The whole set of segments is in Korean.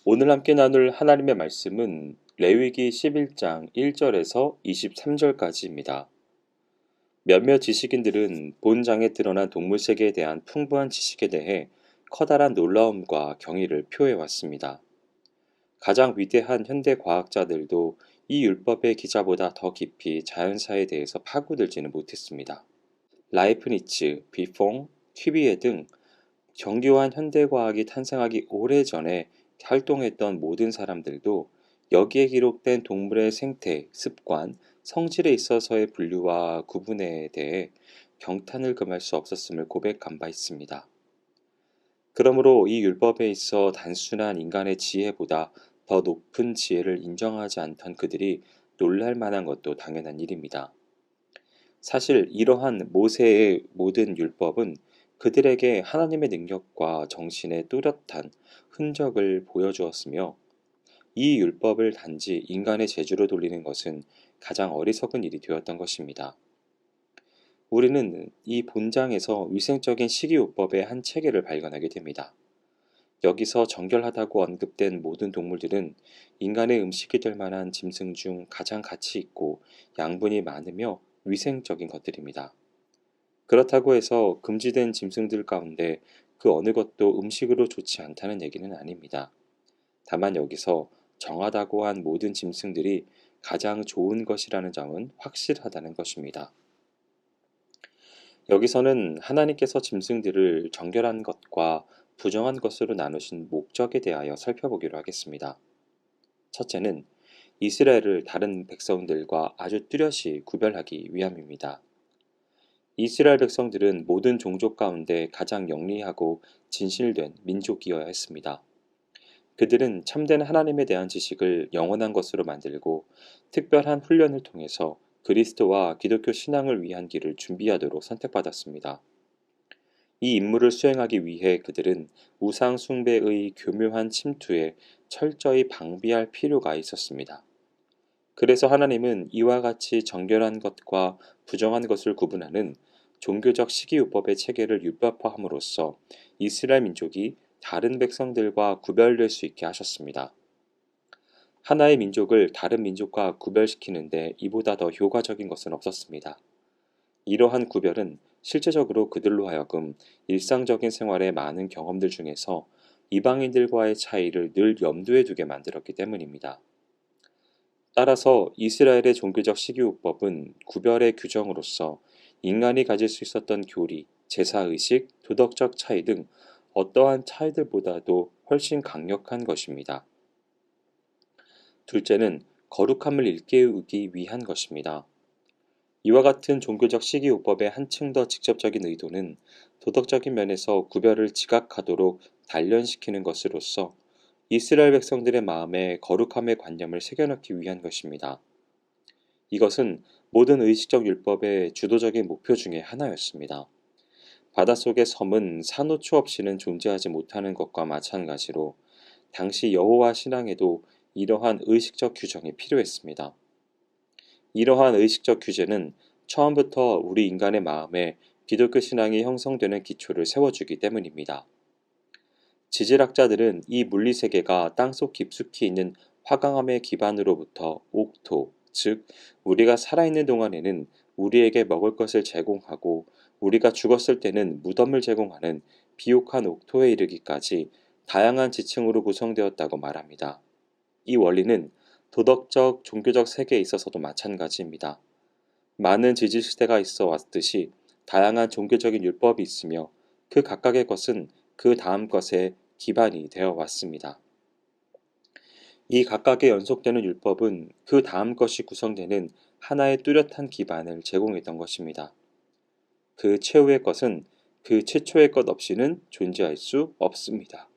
오늘 함께 나눌 하나님의 말씀은 레위기 11장 1절에서 23절까지입니다. 몇몇 지식인들은 본 장에 드러난 동물 세계에 대한 풍부한 지식에 대해 커다란 놀라움과 경의를 표해 왔습니다. 가장 위대한 현대 과학자들도 이 율법의 기자보다 더 깊이 자연사에 대해서 파고들지는 못했습니다. 라이프니츠, 비퐁, 퀴비에 등 정교한 현대과학이 탄생하기 오래전에 활동했던 모든 사람들도 여기에 기록된 동물의 생태, 습관, 성질에 있어서의 분류와 구분에 대해 경탄을 금할 수 없었음을 고백한 바 있습니다. 그러므로 이 율법에 있어 단순한 인간의 지혜보다 더 높은 지혜를 인정하지 않던 그들이 놀랄 만한 것도 당연한 일입니다. 사실 이러한 모세의 모든 율법은 그들에게 하나님의 능력과 정신의 뚜렷한 흔적을 보여주었으며 이 율법을 단지 인간의 재주로 돌리는 것은 가장 어리석은 일이 되었던 것입니다. 우리는 이 본장에서 위생적인 식이요법의 한 체계를 발견하게 됩니다. 여기서 정결하다고 언급된 모든 동물들은 인간의 음식이 될 만한 짐승 중 가장 가치 있고 양분이 많으며 위생적인 것들입니다. 그렇다고 해서 금지된 짐승들 가운데 그 어느 것도 음식으로 좋지 않다는 얘기는 아닙니다. 다만 여기서 정하다고 한 모든 짐승들이 가장 좋은 것이라는 점은 확실하다는 것입니다. 여기서는 하나님께서 짐승들을 정결한 것과 부정한 것으로 나누신 목적에 대하여 살펴보기로 하겠습니다. 첫째는 이스라엘을 다른 백성들과 아주 뚜렷이 구별하기 위함입니다. 이스라엘 백성들은 모든 종족 가운데 가장 영리하고 진실된 민족이어야 했습니다. 그들은 참된 하나님에 대한 지식을 영원한 것으로 만들고 특별한 훈련을 통해서 그리스도와 기독교 신앙을 위한 길을 준비하도록 선택받았습니다. 이 임무를 수행하기 위해 그들은 우상 숭배의 교묘한 침투에 철저히 방비할 필요가 있었습니다. 그래서 하나님은 이와 같이 정결한 것과 부정한 것을 구분하는 종교적 식이요법의 체계를 율법화함으로써 이스라엘 민족이 다른 백성들과 구별될 수 있게 하셨습니다. 하나의 민족을 다른 민족과 구별시키는데 이보다 더 효과적인 것은 없었습니다. 이러한 구별은 실제적으로 그들로 하여금 일상적인 생활의 많은 경험들 중에서 이방인들과의 차이를 늘 염두에 두게 만들었기 때문입니다. 따라서 이스라엘의 종교적 식이요법은 구별의 규정으로서 인간이 가질 수 있었던 교리, 제사의식, 도덕적 차이 등 어떠한 차이들보다도 훨씬 강력한 것입니다. 둘째는 거룩함을 일깨우기 위한 것입니다. 이와 같은 종교적 식이요법의 한층 더 직접적인 의도는 도덕적인 면에서 구별을 지각하도록 단련시키는 것으로서 이스라엘 백성들의 마음에 거룩함의 관념을 새겨넣기 위한 것입니다. 이것은 모든 의식적 율법의 주도적인 목표 중의 하나였습니다. 바닷속의 섬은 산호초 없이는 존재하지 못하는 것과 마찬가지로 당시 여호와 신앙에도 이러한 의식적 규정이 필요했습니다. 이러한 의식적 규제는 처음부터 우리 인간의 마음에 기독교 신앙이 형성되는 기초를 세워주기 때문입니다. 지질학자들은 이 물리세계가 땅속 깊숙이 있는 화강암의 기반으로부터 옥토, 즉 우리가 살아있는 동안에는 우리에게 먹을 것을 제공하고 우리가 죽었을 때는 무덤을 제공하는 비옥한 옥토에 이르기까지 다양한 지층으로 구성되었다고 말합니다. 이 원리는 도덕적, 종교적 세계에 있어서도 마찬가지입니다. 많은 지질 시대가 있어 왔듯이 다양한 종교적인 율법이 있으며 그 각각의 것은 그 다음 것의 기반이 되어 왔습니다. 이 각각의 연속되는 율법은 그 다음 것이 구성되는 하나의 뚜렷한 기반을 제공했던 것입니다. 그 최후의 것은 그 최초의 것 없이는 존재할 수 없습니다.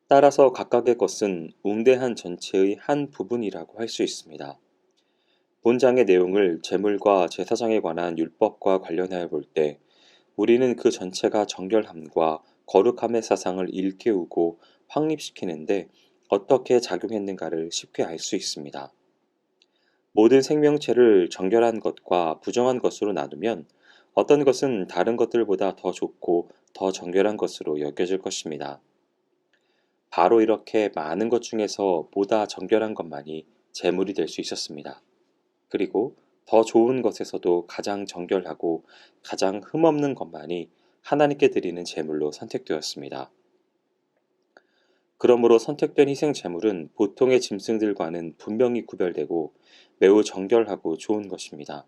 따라서 각각의 것은 웅대한 전체의 한 부분이라고 할 수 있습니다. 본장의 내용을 제물과 제사장에 관한 율법과 관련하여 볼 때 우리는 그 전체가 정결함과 거룩함의 사상을 일깨우고 확립시키는데 어떻게 작용했는가를 쉽게 알 수 있습니다. 모든 생명체를 정결한 것과 부정한 것으로 나누면 어떤 것은 다른 것들보다 더 좋고 더 정결한 것으로 여겨질 것입니다. 바로 이렇게 많은 것 중에서 보다 정결한 것만이 제물이 될 수 있었습니다. 그리고 더 좋은 것에서도 가장 정결하고 가장 흠없는 것만이 하나님께 드리는 제물로 선택되었습니다. 그러므로 선택된 희생 제물은 보통의 짐승들과는 분명히 구별되고 매우 정결하고 좋은 것입니다.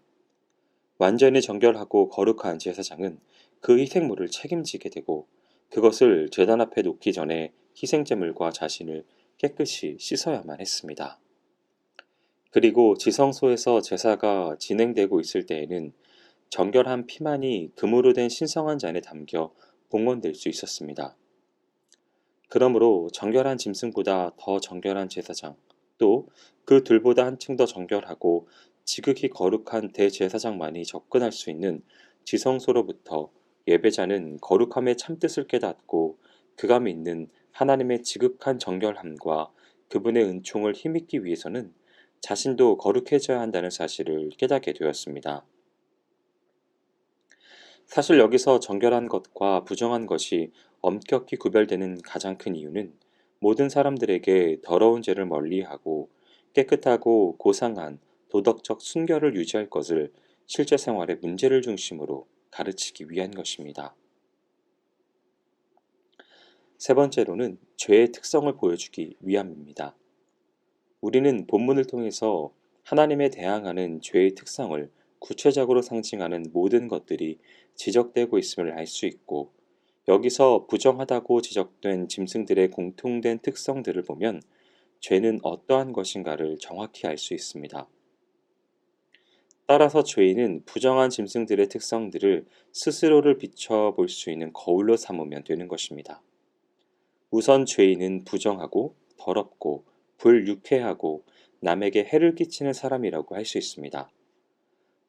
완전히 정결하고 거룩한 제사장은 그 희생물을 책임지게 되고 그것을 제단 앞에 놓기 전에 희생 제물과 자신을 깨끗이 씻어야만 했습니다. 그리고 지성소에서 제사가 진행되고 있을 때에는 정결한 피만이 금으로 된 신성한 잔에 담겨 봉헌될 수 있었습니다. 그러므로 정결한 짐승보다 더 정결한 제사장, 또 그 둘보다 한층 더 정결하고 지극히 거룩한 대제사장만이 접근할 수 있는 지성소로부터 예배자는 거룩함의 참뜻을 깨닫고 그가 믿는 하나님의 지극한 정결함과 그분의 은총을 힘입기 위해서는 자신도 거룩해져야 한다는 사실을 깨닫게 되었습니다. 사실 여기서 정결한 것과 부정한 것이 엄격히 구별되는 가장 큰 이유는 모든 사람들에게 더러운 죄를 멀리하고 깨끗하고 고상한 도덕적 순결을 유지할 것을 실제 생활의 문제를 중심으로 가르치기 위한 것입니다. 세 번째로는 죄의 특성을 보여주기 위함입니다. 우리는 본문을 통해서 하나님에 대항하는 죄의 특성을 구체적으로 상징하는 모든 것들이 지적되고 있음을 알 수 있고, 여기서 부정하다고 지적된 짐승들의 공통된 특성들을 보면 죄는 어떠한 것인가를 정확히 알 수 있습니다. 따라서 죄인은 부정한 짐승들의 특성들을 스스로를 비춰볼 수 있는 거울로 삼으면 되는 것입니다. 우선 죄인은 부정하고 더럽고 불유쾌하고 남에게 해를 끼치는 사람이라고 할 수 있습니다.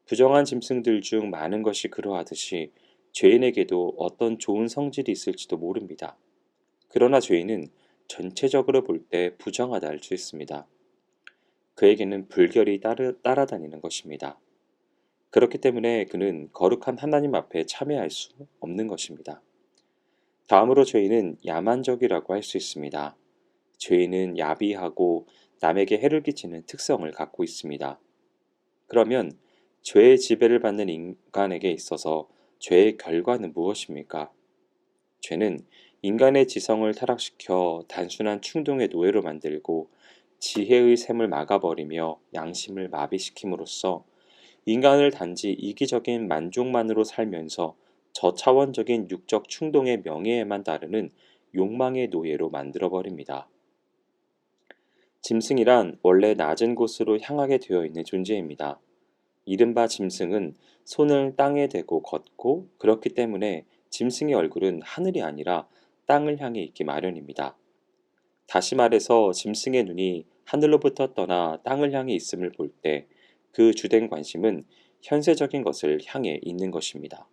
부정한 짐승들 중 많은 것이 그러하듯이 죄인에게도 어떤 좋은 성질이 있을지도 모릅니다. 그러나 죄인은 전체적으로 볼 때 부정하다 할 수 있습니다. 그에게는 불결이 따라다니는 것입니다. 그렇기 때문에 그는 거룩한 하나님 앞에 참여할 수 없는 것입니다. 다음으로 죄인은 야만적이라고 할 수 있습니다. 죄인은 야비하고 남에게 해를 끼치는 특성을 갖고 있습니다. 그러면 죄의 지배를 받는 인간에게 있어서 죄의 결과는 무엇입니까? 죄는 인간의 지성을 타락시켜 단순한 충동의 노예로 만들고 지혜의 샘을 막아버리며 양심을 마비시킴으로써 인간을 단지 이기적인 만족만으로 살면서 저차원적인 육적 충동의 명예에만 따르는 욕망의 노예로 만들어버립니다. 짐승이란 원래 낮은 곳으로 향하게 되어 있는 존재입니다. 이른바 짐승은 손을 땅에 대고 걷고 그렇기 때문에 짐승의 얼굴은 하늘이 아니라 땅을 향해 있기 마련입니다. 다시 말해서 짐승의 눈이 하늘로부터 떠나 땅을 향해 있음을 볼 때 그 주된 관심은 현세적인 것을 향해 있는 것입니다.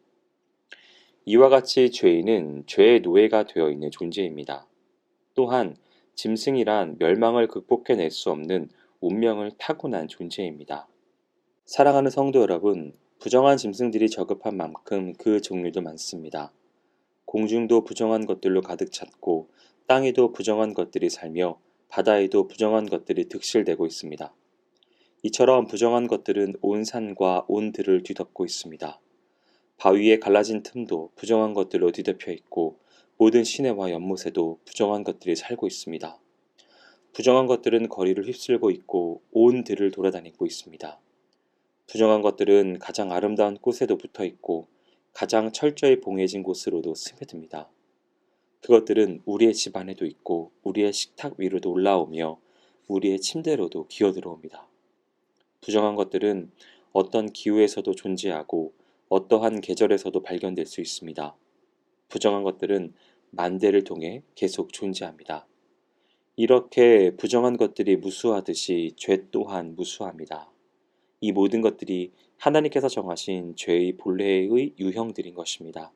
이와 같이 죄인은 죄의 노예가 되어 있는 존재입니다. 또한 짐승이란 멸망을 극복해낼 수 없는 운명을 타고난 존재입니다. 사랑하는 성도 여러분, 부정한 짐승들이 저급한 만큼 그 종류도 많습니다. 공중도 부정한 것들로 가득 찼고 땅에도 부정한 것들이 살며 바다에도 부정한 것들이 득실되고 있습니다. 이처럼 부정한 것들은 온 산과 온 들을 뒤덮고 있습니다. 바위에 갈라진 틈도 부정한 것들로 뒤덮여 있고 모든 시내와 연못에도 부정한 것들이 살고 있습니다. 부정한 것들은 거리를 휩쓸고 있고 온 들을 돌아다니고 있습니다. 부정한 것들은 가장 아름다운 꽃에도 붙어 있고 가장 철저히 봉해진 곳으로도 스며듭니다. 그것들은 우리의 집 안에도 있고 우리의 식탁 위로도 올라오며 우리의 침대로도 기어들어옵니다. 부정한 것들은 어떤 기후에서도 존재하고 어떠한 계절에서도 발견될 수 있습니다. 부정한 것들은 만대를 통해 계속 존재합니다. 이렇게 부정한 것들이 무수하듯이 죄 또한 무수합니다. 이 모든 것들이 하나님께서 정하신 죄의 본래의 유형들인 것입니다.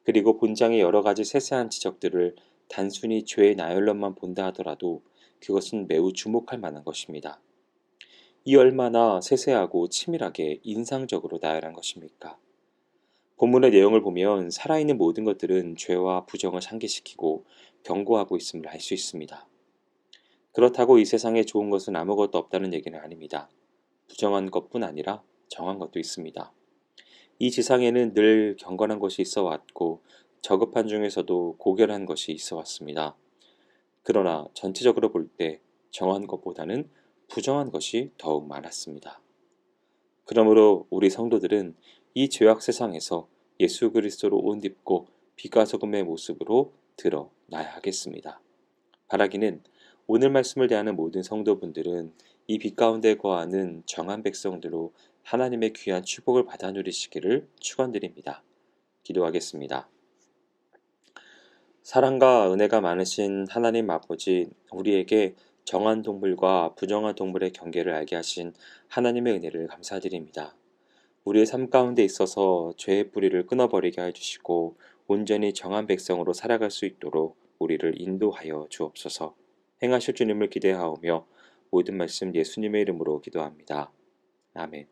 그리고 본장의 여러 가지 세세한 지적들을 단순히 죄의 나열로만 본다 하더라도 그것은 매우 주목할 만한 것입니다. 이 얼마나 세세하고 치밀하게 인상적으로 나열한 것입니까? 본문의 내용을 보면 살아있는 모든 것들은 죄와 부정을 상기시키고 경고하고 있음을 알 수 있습니다. 그렇다고 이 세상에 좋은 것은 아무것도 없다는 얘기는 아닙니다. 부정한 것뿐 아니라 정한 것도 있습니다. 이 지상에는 늘 경건한 것이 있어 왔고 저급한 중에서도 고결한 것이 있어 왔습니다. 그러나 전체적으로 볼 때 정한 것보다는 부정한 것이 더욱 많았습니다. 그러므로 우리 성도들은 이 죄악 세상에서 예수 그리스도로 옷 입고 빛과 소금의 모습으로 드러나야 하겠습니다. 바라기는 오늘 말씀을 대하는 모든 성도분들은 이 빛 가운데 거하는 정한 백성들로 하나님의 귀한 축복을 받아 누리시기를 축원드립니다. 기도하겠습니다. 사랑과 은혜가 많으신 하나님 아버지, 우리에게 정한 동물과 부정한 동물의 경계를 알게 하신 하나님의 은혜를 감사드립니다. 우리의 삶 가운데 있어서 죄의 뿌리를 끊어버리게 해주시고 온전히 정한 백성으로 살아갈 수 있도록 우리를 인도하여 주옵소서. 행하실 주님을 기대하오며 모든 말씀 예수님의 이름으로 기도합니다. 아멘.